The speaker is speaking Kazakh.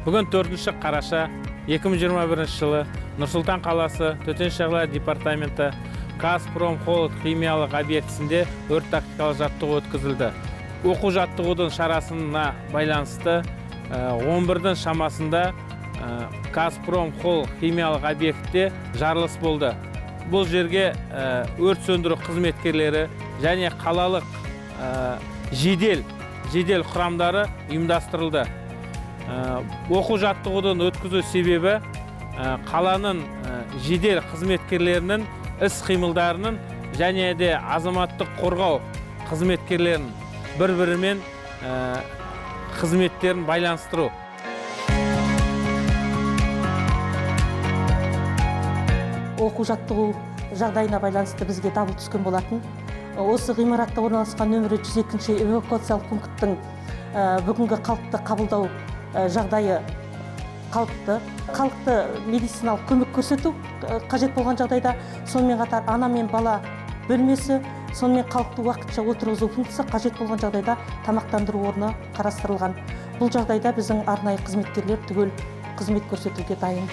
Бүгін 4 қараша 2021 жылы Нұр-Сұлтан қаласы Төтенше жағдайлар департаменті Қазпромхолод химиялық объектісінде өрт тактикалық жаттығу өткізілді. Оқу жаттығудың шарасына байланысты 11-дің шамасында Қазпромхолод химиялық объектте жарылыс болды. Бұл жерге өрт сөндіру қызметкерлері және қалалық жедел құрамдары ұйымдастырылды. Оқу жаттығудың өткізу себебі қаланың жедел қызметкерлерінің іс-қимылдарының және де азаматтық қорғау қызметкерлерінің бір-бірімен қызметтерін байланыстыру. Оқу жаттығу жағдайына байланысты бізге дабыл түскен болатын. Осы ғимаратта орналасқан нөмірі 102-ші эвакуациялық пункттің бүгінгі халықты қабылдау жағдайы қалыпты. Халықты медициналық көмек көрсету қажет болған жағдайда, сонымен қатар ана мен бала бөлмесі, сонымен халықты уақытша отырғызу пунктісі қажет болған жағдайда тамақтандыру орны қарастырылған. Бұл жағдайда біздің арнайы қызметкерлер түгел қызмет көрсетуге дайын.